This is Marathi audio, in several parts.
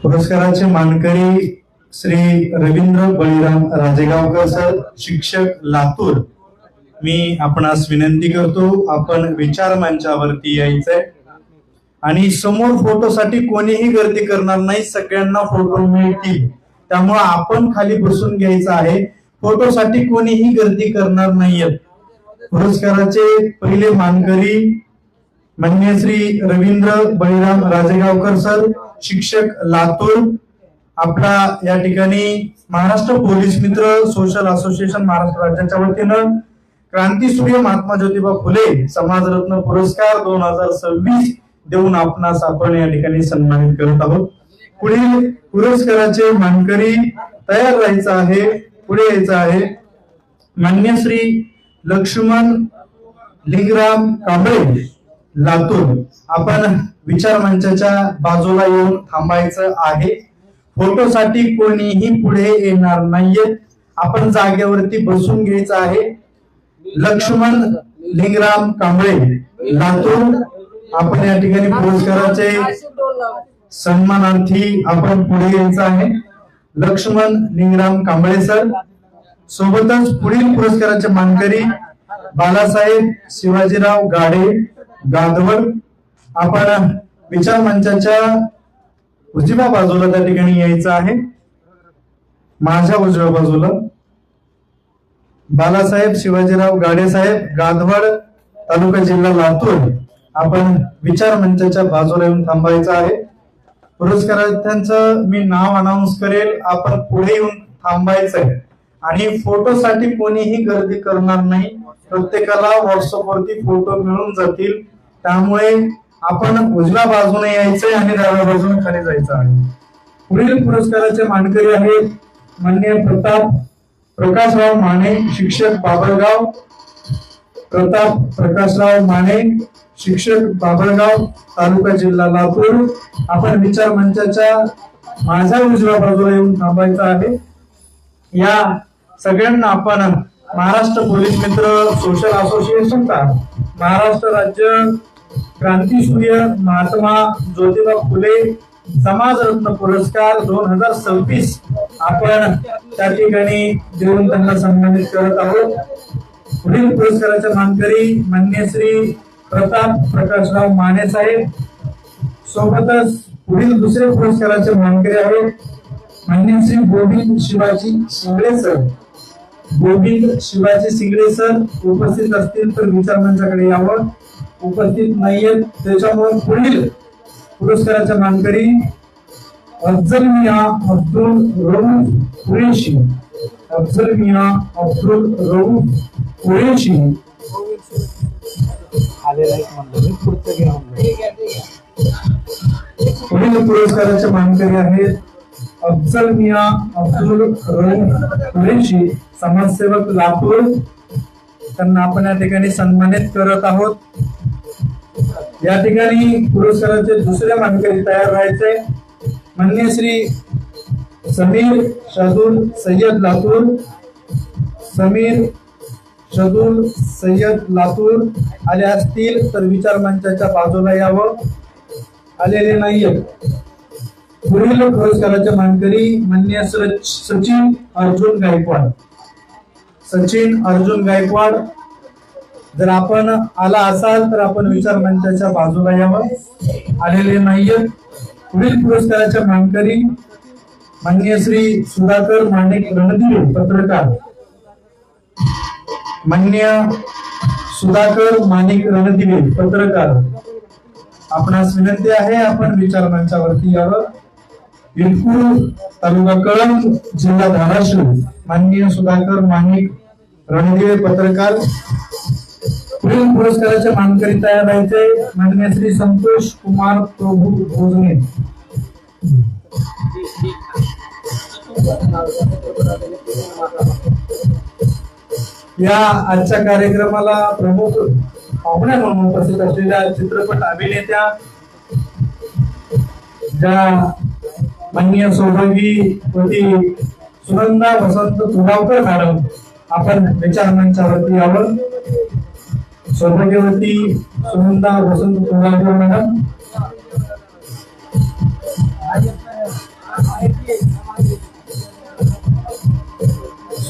पुरस्काराचे मानकरी श्री रवींद्र बळीराम राजेगावकर सर, शिक्षक लातूर। मी आपणास विनंती करतो, आपण विचार मंचावरती यायचंय आणि समोर फोटोसाठी कोणीही गर्दी करणार नाही, सगळ्यांना फोटो मिळतील, त्यामुळे आपण खाली बसून घ्यायचं आहे। फोटोसाठी कोणीही गर्दी करणार नाहीयेत। पुरस्काराचे पहिले मानकरी माननीय श्री रवींद्र बळीराम राजेगावकर सर, शिक्षक लातूर। आपला या ठिकाणी महाराष्ट्र पोलीस मित्र सोशल असोसिएशन महाराष्ट्र राज्याच्या वतीनं क्रांतीसूर्य महात्मा ज्योतिबा फुले समाजरत्न पुरस्कार 2026 देऊन आपणास आपण या ठिकाणी सन्मानित करत आहोत। पुढील पुरस्काराचे मानकरी तयार राहायचं आहे, पुढे यायचं आहे। माननीय श्री लक्ष्मण लिंगराम कांबळे लातूर। आपण विचार मंचाच्या बाजूला येऊन थांबायचं आहे। फोटोसाठी कोणीही पुढे येणार नाहीये, आपण जागेवरती बसून घ्यायचं आहे। लक्ष्मण लिंगराम कांबळे लातूर, आपण या ठिकाणी पुरस्काराचे सन्मानार्थी आपण पुढे यायचं आहे। लक्ष्मण लिंगराम कांबळे सर। सोबतच पुढील पुरस्काराचे मानकरी बालासाहेब शिवाजीराव गाडे गांधवड। आपण विचार मंचाच्या उजव्या बाजूला त्या ठिकाणी यायचं आहे, माझ्या उजव्या बाजूला बालासाहेब शिवाजीराव गाडे साहेब, गांधवड तालुका जिल्हा लातूर। आपण विचार मंचाच्या बाजूला येऊन थांबायचं आहे। पुरस्कारार्थ्यांचं मी नाव अनाउन्स करेल, आपण पुढे येऊन थांबायचंय आणि फोटोसाठी कोणीही गर्दी करणार नाही। प्रत्येकाला व्हॉट्सअप वरती फोटो मिळून जातील, त्यामुळे आपण उजव्या बाजूने यायचंय आणि डाव्या बाजूने खाली जायचं आहे। पुढील पुरस्काराचे मानकरी आहेत माननीय प्रकाशराव माने, शिक्षक बाबळगाव। प्रताप प्रकाशराव माने, शिक्षक बाबळगाव तालुका जिल्हा लातूर। आपण विचार मंचाच्या माझ्या उजव्या बाजूला येऊन थांबायचं आहे। या सगळ्यांना आपण महाराष्ट्र पोलीस मित्र सोशल असोसिएशनचा महाराष्ट्र राज्य क्रांतीसूर्य महात्मा ज्योतिबा फुले समाजरत्न पुरस्कार 2026 आपण त्या ठिकाणी देऊन त्यांना सन्मानित करत आहोत। पुढील पुरस्काराचे मानकरी माननीय श्री प्रताप प्रकाशराव माने साहेब। सोबतच पुढील दुसरे पुरस्काराचे मानकरी आहेत माननीय श्री गोविंद शिवाजी शिंगळे सर। गोविंद शिवाजी शिंगळे सर उपस्थित असतील तर विचार मंचाकडे यावं, उपस्थित नाहीयेत, त्याच्यामुळे पुढील पुरस्काराच्या मानकरी अफजल मियां अब्दुल रऊफ कुरेशी। अफजल मियां अब्दुल रऊफ कुरेशी पुढील पुरस्काराचे मानकरी आहेत अफजल मियां अब्दुल रऊफ कुरेशी, समाजसेवक लातूर। त्यांना आपण या ठिकाणी सन्मानित करत आहोत। या ठिकाणी पुरस्काराचे दुसरे मानकरी तयार व्हायचे माननीय श्री समीर शादुल सय्यद लातूर। समीर शादुल सय्यद लातूर आले असतील तर विचार मंचाच्या बाजूला यावं, आलेले नाहीये। पुढील पुरस्काराचे मानकरी माननीय सचिन अर्जुन गायकवाड। सचिन अर्जुन गायकवाड, जर आपण आला असाल तर आपण विचार मंचाच्या बाजूला यावं, आलेले नाहीये। पुढील पुरस्काराचे मानकरी माननीय श्री सुधाकर माणिक रणदिवे पत्रकार। माननीय सुधाकर माणिक रणदिवे पत्रकार, आपणास विनंती आहे आपण विचार मंचावरती यावं। विरपूर तालुका कळंब जिल्हा धाराशिव माननीय सुधाकर माणिक रणदिवे पत्रकार। पुढील पुरस्काराचे मानकरी तयार व्हायचे माननीय श्री संतोष कुमार प्रभू भोजने। या आजच्या कार्यक्रमाला प्रमुख पाहुण्या म्हणून उपस्थित असलेल्या चित्रपट अभिनेत्या ज्या माननीय सौभाग्यवती सुनंदा वसंत तुगावकर मॅडम, आपण विचार मंचावरती यावं। सौभाग्यवती सुनंदा वसंत तुगावकर मॅडम।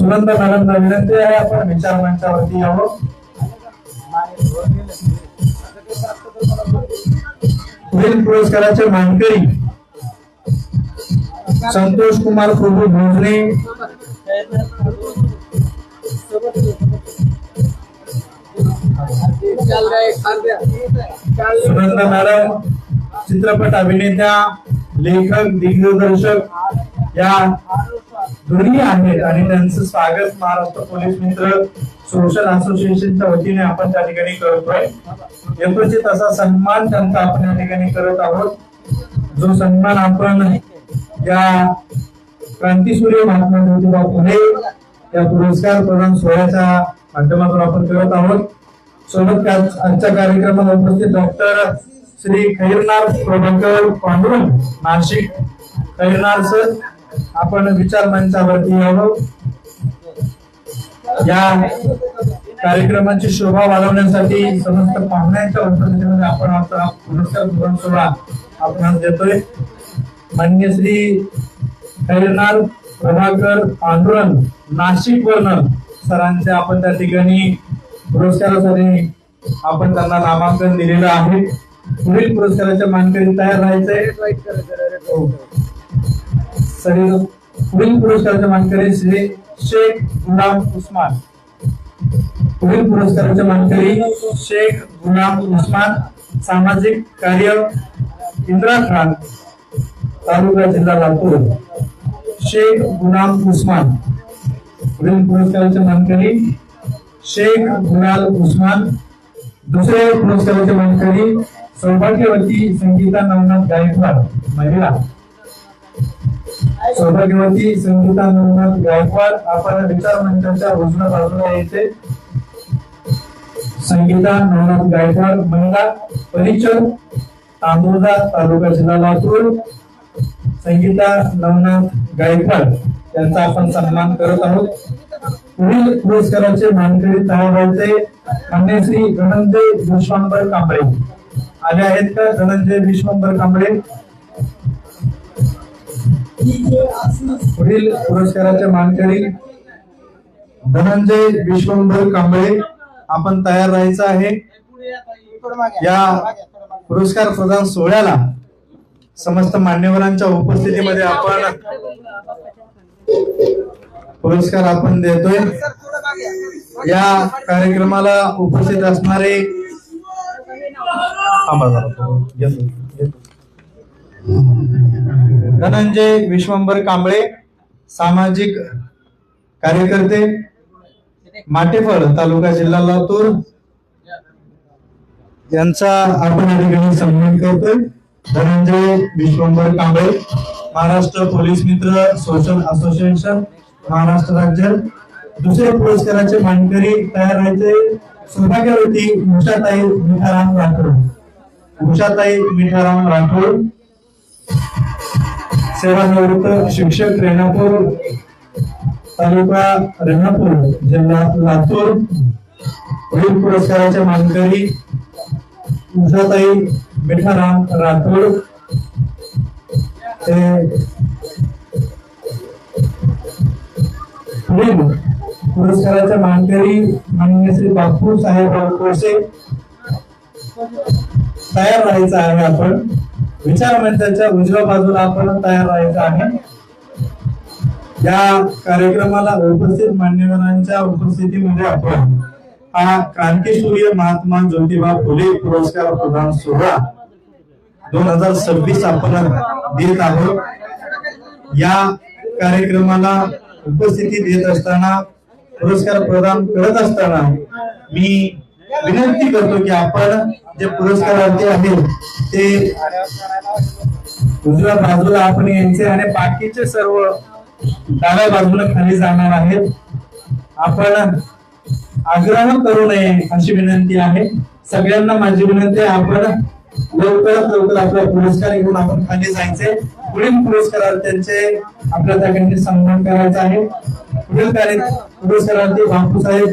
सुनंदा मॅडमला विनंती आहे आपण विचार मंचावरती यावं. पुढील पुरस्काराचे मानकरी संतोष कुमार प्रभू भोजने, सुनंदा मॅडम चित्रपट अभिनेत्या, लेखक, दिग्दर्शक या दोन्ही आहेत आणि त्यांचं स्वागत महाराष्ट्र पोलीस मित्र सोशल असोसिएशनच्या वतीने आपण त्या ठिकाणी करतोय. यथोचित असा सन्मान त्यांचा आपण या ठिकाणी करत आहोत, जो सन्मान आपण या क्रांतीसूर्य महात्मा ज्योतिबा फुले या पुरस्कार प्रदान सोहळ्याच्या माध्यमातून आपण करत आहोत. सोबत आजच्या कार्यक्रमाला उपस्थित डॉक्टर श्री खैरनार प्रभाकर पांडुरंग नाशिक, खैरनार सर आपण विचार मंचावरती यावं. या कार्यक्रमाची शोभा वाढवण्यासाठी समस्त पाहुण्यांच्या उपस्थितीमध्ये आपण आता पुरस्कार प्रदान सोहळा आपण देतोय. माननीय श्री खैरनार प्रभाकर पांडुरंग नाशिक वर्ण सरांचे आपण त्या ठिकाणी पुरस्कारासाठी आपण त्यांना नामांकन दिलेलं आहे. पुढील पुरस्काराच्या मानकरी तयार राहायचंय. पुढील पुरस्काराचे मानकरी श्री शेख गुलाम उस्मान. पुढील पुरस्काराचे मानकरी शेख गुलाम उस्मान, सामाजिक कार्य, इंदिरा खान, तालुका जिल्हा लातूर. शेख गुलाम उस्मान. पुढील पुरस्काराचे मानकरी शेख गुलाल उस्मान. दुसरे पुरस्काराचे मानकरी सौभाग्यवती संगीता नवनाथ गायकवाड, महिला. सौभाग्यवती संगीता नवनाथ गायकवाड आपण विचार मंचाच्या उजव्या बाजूला यायचे. संगीता नवनाथ गायकवाड, महिला, परिचय, तांदुळजा, तालुका जिल्हा लातूर. संगीता नवनाथ गायकवाड यांचा आपण सन्मान करत आहोत. पुढील पुरस्काराचे मानकरी तयार व्हायचे. मान्य श्री धनंजय विश्वांबर कांबळे आले आहेत का? धनंजय विश्वांबर कांबळे. पुढील पुरस्काराचे मानकरी धनंजय विश्वांबर कांबळे आपण तयार राहायचं आहे. या पुरस्कार प्रदान सोहळ्याला समस्त मान्यवरांच्या उपस्थितीमध्ये आपण पुरस्कार आपण देतोय. या कार्यक्रमाला उपस्थित असणारे धनंजय विश्वंभर कांबळे, सामाजिक कार्यकर्ते, माटेफळ, तालुका जिल्हा लातूर यांचा आपण या ठिकाणी सन्मान करतोय. धनंजय विश्वंभर कांबळे, महाराष्ट्र पोलीस मित्र सोशल असोसिएशन, महाराष्ट्र राज्य. दुसरे पुरस्काराचे मानकरी तयार राहायचे. सौभाग्यवती उषाताई मिठाराम राठोड. उषाताई मिठाराम राठोड, सेवानिवृत्त शिक्षक, रेणापूर, तालुका रेणापूर, जिल्हा लातूर. पुढील पुरस्काराचे मानकरी उषाताई मिठाराम राठोड. पुढील पुरस्काराचे मानकरी माननीय श्री बापू साहेबराव कोळसे. तयार राहायचं आहे आपण. विचार मंचाच्या उजव्या बाजूला आपण तयार राहायचं आहे. या कार्यक्रमाला उपस्थित मान्यवरांच्या उपस्थितीमध्ये आपण हा क्रांतीसूर्य महात्मा ज्योतिबा फुले पुरस्कार प्रदान सोहळा 2026 आपण देत आहोत. या कार्यक्रमाला उपस्थिती देत असताना, पुरस्कार प्रदान करत असताना मी विनंती करतो की आपण जे पुरस्कारार्थी आहेत ते उजव्या बाजूला आपण यायचे आणि बाकीचे सर्व डाव्या बाजूला खाली जाणार आहेत. आपण आग्रह करू नये अशी विनंती आहे. सगळ्यांना माझी विनंती आहे, आपण लवकरात लवकर आपला पुरस्कार घेऊन आपण खाली जायचे. पुढील पुरस्कारार्थ्यांचे आपल्या ठिकाणी सन्मान करायचा आहे. पुढील पुरस्कारार्थी बापूसाहेब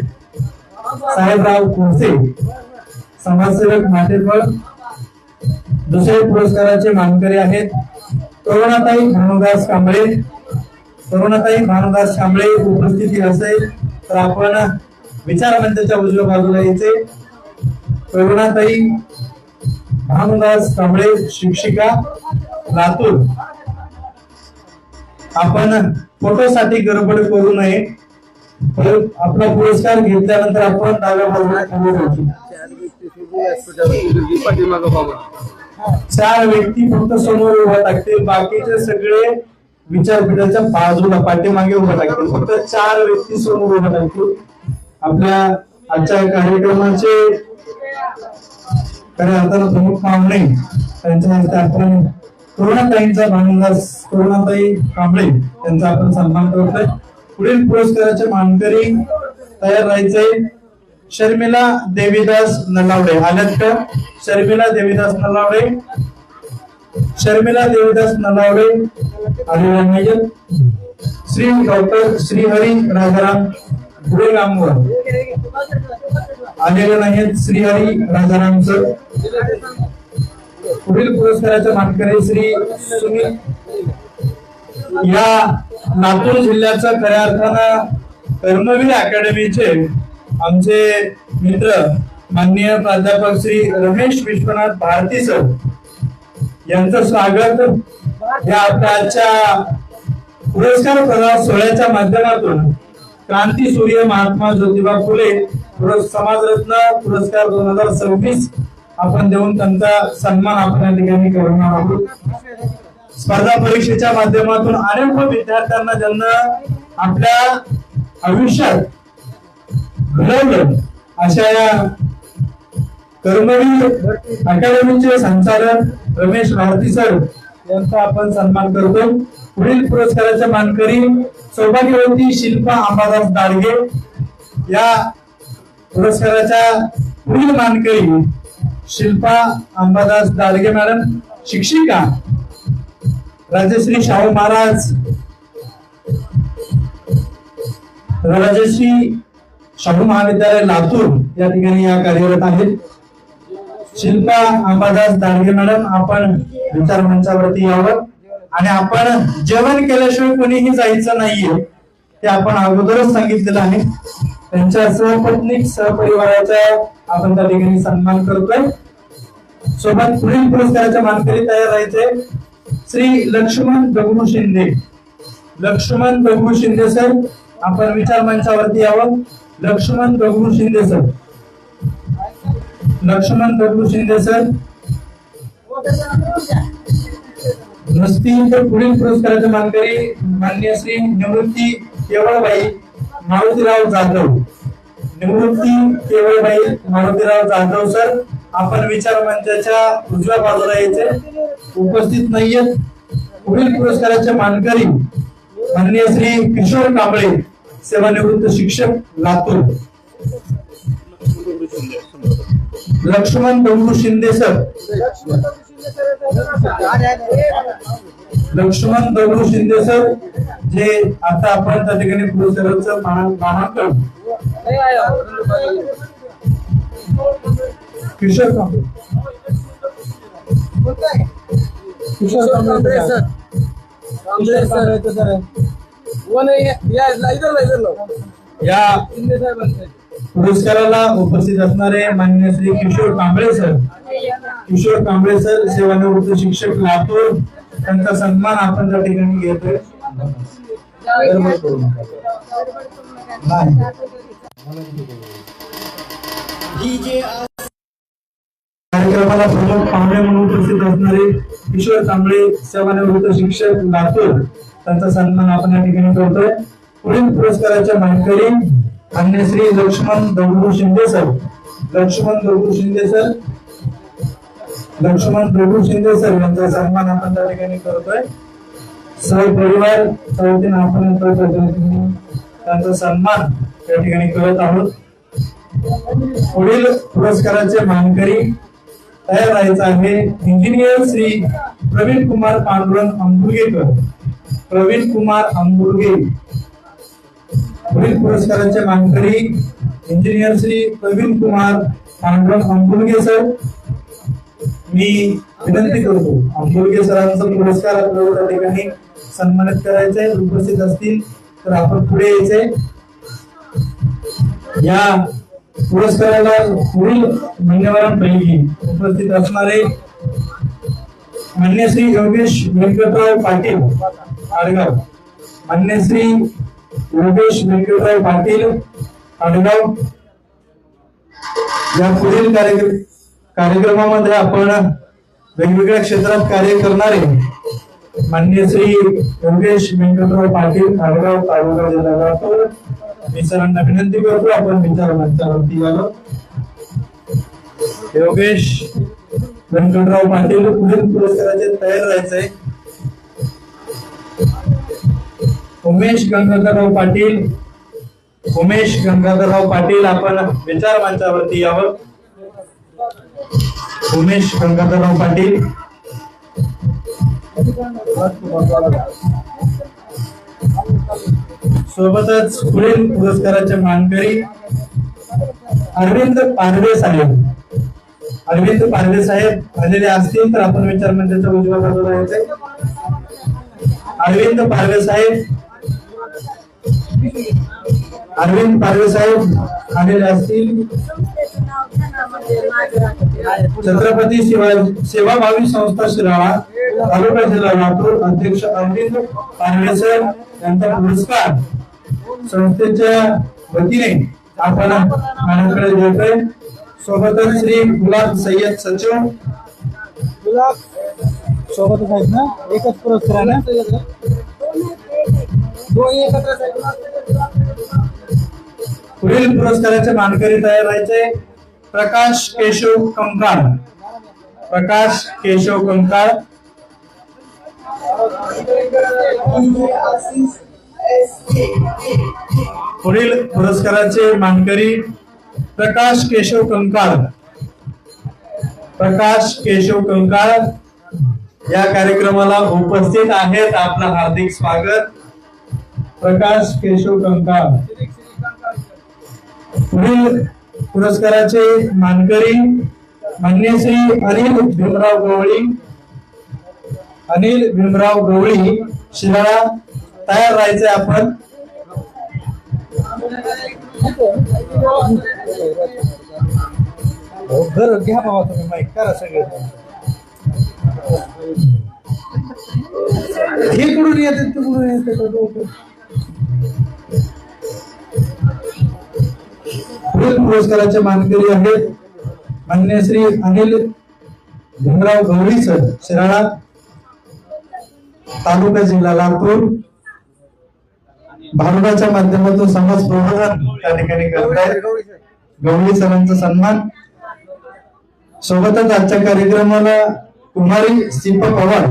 साहेबराव कोळसे, समाजसेवक, माटेफळ. दुसरे पुरस्काराचे मानकरी आहेत करुणाताई भानुदास कांबळे, करुणाताई भानुदास कांबळे उपस्थिती असेल तर आपण विचार मंचाच्या उजव्या बाजूला यायचे. करुणाताई भानुदास कांबळे शिक्षिका लातूर. आपण फोटोसाठी गडबड करू नये. आपला पुरस्कार घेतल्यानंतर आपण डाव्या बाजूला खाली जाऊ. 4 व्यक्ती फक्त समोर उभा टाकतील, बाकीचे सगळे विचारपीठाच्या बाजूला पाठीमागे उभा टाकतील. फक्त 4 व्यक्ती समोर उभा टाकतील. आपल्या आजच्या कार्यक्रमाचे खऱ्या अर्थानं प्रमुख पाहुणे त्यांच्या हस्ते आपण करुणाताई कांबळे यांचा आपण सन्मान करतोय. पुढील पुरस्काराचे मानकरी तयार राहायचे. शर्मिला देवीदास नलावडे आल्यात का? शर्मिला देवीदास नलावडे आलेल्या नाहीत. श्री डॉक्टर श्रीहरी राजाराम गुडेगामवर आलेले नाहीत. श्रीहरी राजाराम सर. पुढील पुरस्काराचे मानकरी श्री सुनील. या लातूर जिल्ह्याचं खऱ्या अर्थानं कर्मवीर अकॅडमीचे आमचे मित्र माननीय प्राध्यापक श्री रमेश विश्वनाथ भारती सर यांचं स्वागत या आजच्या पुरस्कार प्रदान सोहळ्याच्या माध्यमातून क्रांती सूर्य महात्मा ज्योतिबा फुले समाजरत्न पुरस्कार 2026 आपण देऊन त्यांचा सन्मान आपण या ठिकाणी करणार आहोत. स्पर्धा परीक्षेच्या माध्यमातून अनेक विद्यार्थ्यांना ज्यांना आपल्या आयुष्यात घडवलं अशा या कर्मवीर अकॅडमीचे संचालक रमेश भारती सर यांचा आपण सन्मान करतो. पुढील पुरस्काराच्या मानकरी सौभाग्यवती शिल्पा अंबादास दाडगे. या पुरस्काराच्या पुढील मानकरी शिल्पा अंबादास दाडगे मॅडम शिक्षिका राजश्री शाहू महाराज राजश्री शाहू महाविद्यालय लातूर या ठिकाणी या कार्यरत आहेत. शिल्पा अंबादास दाडगे मॅडम आपण विचार मंचावरती यावं आणि आपण जेवण केल्याशिवाय कोणीही जायचं नाहीये ते आपण अगोदरच सांगितलेलं आहे. त्यांच्या सहपत्नीक सहपरिवाराचा आपण त्या ठिकाणी सन्मान करतोय. सोबत पुढील पुरस्काराच्या मानकरी तयार राहायचे. श्री लक्ष्मण दगडू शिंदे सर आपण विचार मंचावरती यावं. लक्ष्मण दगडू शिंदे सर नसतील तर पुढील पुरस्काराचे मानकरी माननीय श्री निवृत्ती केवळबाई मारुतीराव जाधव सर आपण विचार मंचाच्या उजव्या बाजूला यायचे. उपस्थित नाहीयेत. पुढील पुरस्काराचे मानकरी माननीय श्री किशोर कांबळे सेवानिवृत्त शिक्षक लातूर. लक्ष्मण दगडू शिंदे सर जे आता आपण त्या ठिकाणी पुरस्काराचं मानांकन किशोर कांबळे या पुरस्काराला उपस्थित असणारे माननीय श्री किशोर कांबळे सर सेवानिवृत्त शिक्षक लातूर त्यांचा सन्मान आपण त्या ठिकाणी घेतोय. कार्यक्रमाला प्रमुख पाहुणे म्हणून उपस्थित असणारे किशोर कांबळे सेवानिवृत्त शिक्षक लातूर त्यांचा सन्मान आपण या ठिकाणी करतोय. पुढील पुरस्काराच्या मानकरी माननीय श्री लक्ष्मण दगडू शिंदे सर यांचा सन्मान आपण त्या ठिकाणी करतोय. सहपरिवार चौथीन आपण त्यांचा सन्मान त्या ठिकाणी करत आहोत. पुढील पुरस्काराचे मानकरी तयार राहायचं आहे. इंजिनियर श्री प्रवीण कुमार पांडुरंग अंबुर्गे. पुढील पुरस्काराचे मानकरी इंजिनियर श्री प्रवीण कुमार पांडुरंग अंबुर्गे सर. मी विनंती करतो आंबोलगे सरांचा पुरस्कार आपल्याला त्या ठिकाणी सन्मानित करायचंय. उपस्थित असतील तर आपण पुढे यायचंय. या पुरस्काराला पुढील मान्यवरांपैकी उपस्थित असणारे मान्य श्री योगेश व्यंकटराव पाटील आडगाव, मान्य श्री योगेश व्यंकटराव पाटील आडगाव. या पुढील कार्यक्रमामध्ये आपण वेगवेगळ्या क्षेत्रात कार्य करणारे मान्य श्री योगेश व्यंकटराव पाटील आडगाव, तालुका जिल्हा लातूर. मी सरांना विनंती करतो आपण विचार मंचावरती यावं. योगेश व्यंकटराव पाटील पुढील पुरस्काराचे तयार राहायचंय. उमेश गंगाधरराव पाटील, उमेश गंगाधरराव पाटील आपण विचार मंचावरती यावं. उमेश गंगाधरराव पाटील. सोबतच पुढील पुरस्काराचे मानकरी अरविंद पारवे साहेब, अरविंद पारवे साहेब आलेले असतील तर आपण विचार मंचाच्या उजव्या बाजूला यायचंय. अरविंद पारवे साहेब, अरविंद पारवे साहेब आलेले असतील. छत्रपती सेवाभावी संस्था शिराळा, तालुका जिल्हा लातूर. अध्यक्ष अरविंद पारवे सर यांचा पुरस्कार संस्थेच्या वतीने आपण माझ्याकडे देतोय. सोबतच श्री गुलाब सय्यद सचिव, गुलाब सोबतच आहेत ना, एकच पुरस्कार ना, पुढील पुरस्काराचे मानकरी तयार व्हायचे. प्रकाश केशव कंकाळ, प्रकाश केशव कंकाळ. पुढील पुरस्काराचे मानकरी प्रकाश केशव कंकाळ, प्रकाश केशव कंकाळ या कार्यक्रमाला उपस्थित आहेत. आपलं हार्दिक स्वागत. प्रकाश केशव कंकाळ. पुढील पुरस्काराचे मानकरी मान्य श्री अनिल भीमराव गवळी, अनिल भीमराव गवळी शिराळा. तयार राहायचंय आपण. घर घ्या बाबा तुम्ही, माईक करा सगळे. हे कुठून येते कुठून येते. पुरस्काराचे मानकरी आहेत मान्य श्री अनिल भीमराव गवळी सर, शिराळा, तालुका जिल्हा लातूर. भारताच्या माध्यमातून समाज प्रबोधन त्या ठिकाणी करतायत. गवळी सरांचा सन्मान. सोबतच आजच्या कार्यक्रमाला कुमारी सिपा पवार,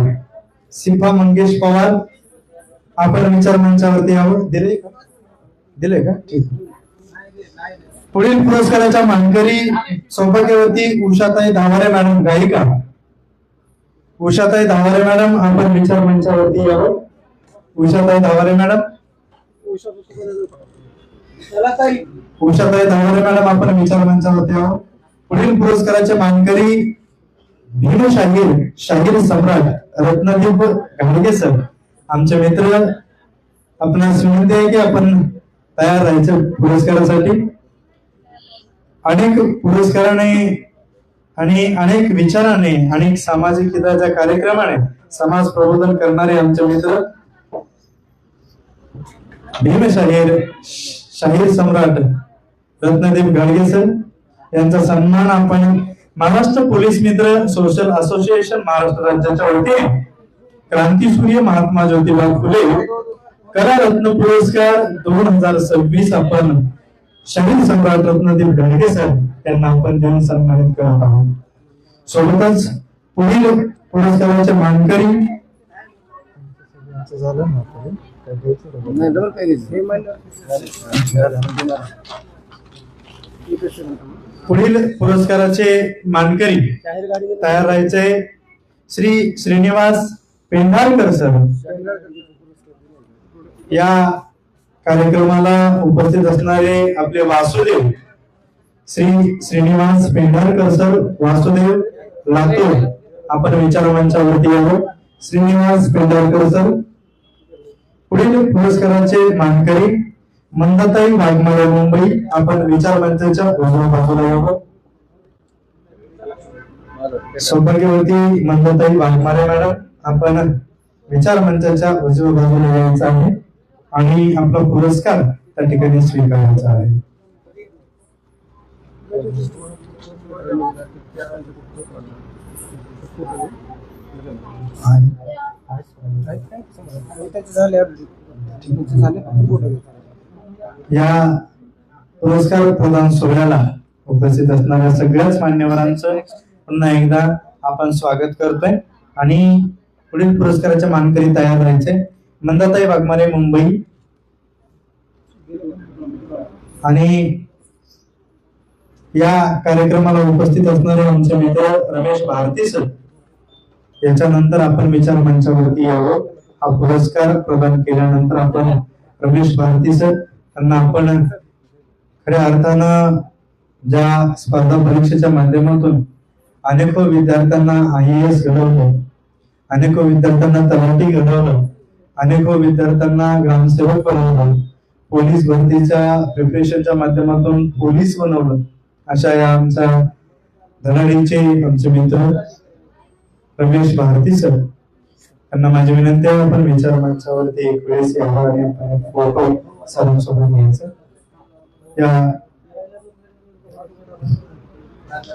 सिपा मंगेश पवार आपण विचार मंचावरती यावं. दिले का? ठीक. पुढील पुरस्काराच्या मानकरी सौभाग्यवती उषाताई धावारे मॅडम, गायिका उषाताई धावारे मॅडम आपण विचार मंचावरती यावं. उषाताई धावारे मॅडम, उषाताई धावारे मॅडम आपण विचार मंचावरती यावं. पुढील पुरस्काराचे मानकरी भीम शाहीर, शाहीर सम्राट रत्नदीप घाडगे सर, आमचे मित्र. आपणास विनंती आहे की आपण तयार राहायचं पुरस्कारासाठी. अनेक पुरस्काराने आणि अनेक विचाराने अनेक सामाजिक हिताच्या कार्यक्रमाने समाज प्रबोधन करणारे आमचे मित्र भीम शाहीर, शाहीर सम्राट रत्नदीप घाडगे सर यांचा सन्मान आपण महाराष्ट्र पोलीस मित्र सोशल असोसिएशन महाराष्ट्र राज्याच्या वतीने क्रांतीसूर्य महात्मा ज्योतिबा फुले कला रत्न पुरस्कार 2026 आपण शाहीर सम्राट रत्नदीप घाडगे सर यांना आपण देऊन सन्मानित करत आहोत. सोबतच पुढील पुरस्काराचे मानकरी पुढील पुरस्काराचे मानकरी तयार राहायचे. श्री श्रीनिवास पेंढारकर सर या कार्यक्रमाला उपस्थित असणारे आपले वासुदेव, श्री श्रीनिवास पेंढारकर सर, वासुदेव, लातूर. आपण विचार मंचावरती यावं. श्रीनिवास पेंढारकर सर. पुढील पुरस्काराचे मानकरी मंदाताई वाघमारे मुंबई, आपण विचार मंचाच्या उजव्या बाजूला यावं. सौभाग्यवती मंदाताई वाघमारे मॅडम, आपण विचार मंचाच्या उजव्या बाजूला यायचं आहे आणि आपला पुरस्कार त्या ठिकाणी स्वीकारायचा आहे. या पुरस्कार प्रदान सोहळ्याला उपस्थित असणाऱ्या सगळ्याच मान्यवरांचं पुन्हा एकदा आपण स्वागत करतोय आणि पुढील पुरस्काराच्या मानकरी तयार राहायचे. मंदाताई वाघमारे मुंबई आणि या कार्यक्रमाला उपस्थित असणारे आमचे मित्र रमेश भारती सर, याच्यानंतर आपण विचार मंचावरती यावं. हा पुरस्कार प्रदान केल्यानंतर आपण रमेश भारती सर यांना आपण खऱ्या अर्थानं ज्या स्पर्धा परीक्षेच्या माध्यमातून अनेक विद्यार्थ्यांना IAS घडवलं, अनेक विद्यार्थ्यांना तलाठी घडवलं, अनेक विद्यार्थ्यांना ग्रामसेवक बनवलं, पोलीस भरतीच्या प्रिपरेशनच्या माध्यमातून पोलीस बनवलं, अशा या आमच्या धनाडीचे आमचे मित्र रमेश भारती सर यांना माझी विनंती आहे, आपण विचार मंचावरती एक वेळेस यावं आणि आपण फोटो सर्वांसोबत घ्यायचं. या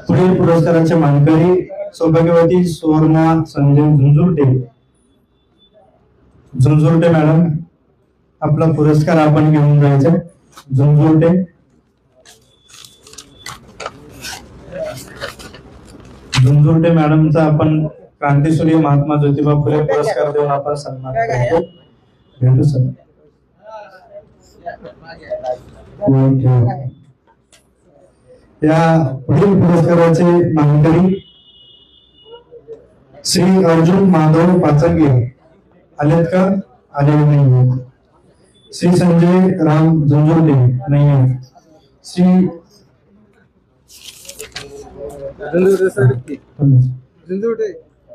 पुढील पुरस्काराचे मानकरी सौभाग्यवती सुवर्णा संजय झुंझुरटे मॅडम, आपला पुरस्कार आपण घेऊन जायचा. झुंझुरटे मॅडमचा आपण क्रांतीसूर्य महात्मा ज्योतिबा फुले पुरस्कार देऊन आपण सन्मान करतो. भेटू सर. या पुढील पुरस्काराचे मानकरी श्री अर्जुन माधव पाचंगे आलेत का? आले नाही. श्री संजय राम झुंझुरटे नाही आहे. श्री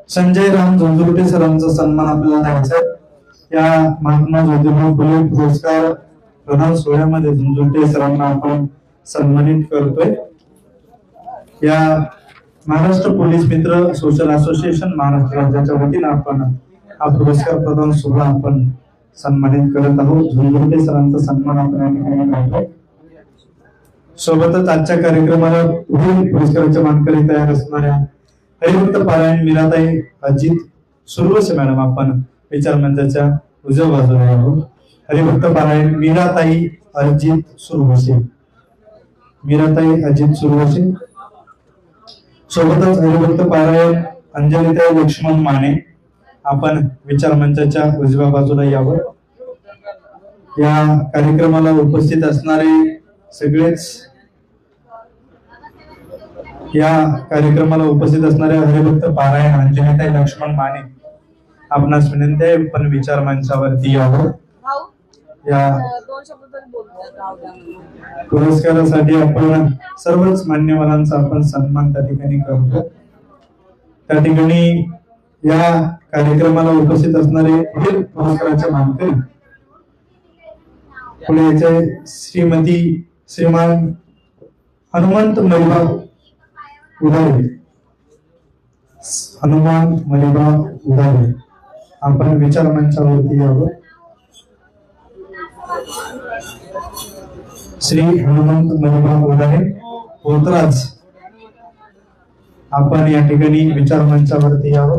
संजय राम झुंझुरटे सरांचा सन्मान आपल्याला द्यायचा. या महात्मा ज्योतिबा फुले पुरस्कार प्रदान सोहळ्यामध्ये झुंझुरटे सरांना आपण सन्मानित करतोय. या महाराष्ट्र पोलीस मित्र सोशल असोसिएशन महाराष्ट्र राज्याच्या वतीने आपण हा पुरस्कार प्रदान सोहळा आपण सन्मानित करत आहोत. झुंझुरटे सरांचा सन्मान आपण सोबतच आजच्या कार्यक्रमाला पुढील पुरस्काराच्या मानकरी तयार असणाऱ्या हरिभक्त पारायण मीराताई अजित सुरवसे मॅडम, आपण विचार मंचाच्या उजव्या बाजूला आहोत. हरिभक्त पारायण मीराताई अजित सुरवसे, मीराताई अजित सुरवसे. सोबतच हरिभक्त पारायण अंजलिताई लक्ष्मण माने, आपण विचार मंचाच्या उजव्या बाजूला यावं. या कार्यक्रमाला उपस्थित असणारे सगळेच, या कार्यक्रमाला उपस्थित असणाऱ्या हरिभक्त पारायण अंजलिताई लक्ष्मण माने, आपणास विनंती आहे पण विचार मंचावरती यावं. या पुरस्कारासाठी आपण सर्वच मान्यवरांचा आपण सन्मान त्या ठिकाणी करतो. त्या ठिकाणी या कार्यक्रमाला उपस्थित असणारे पुढील पुरस्काराचे मानकरी पुढे याचे श्रीमान हनुमंत मलिबा उदारे, हनुमान मलिबा उदारे, आपण विचार मंचावरती यावं. श्री हनुमंत मलिबा उदारे पोतराज, आपण या ठिकाणी विचार मंचावरती यावं.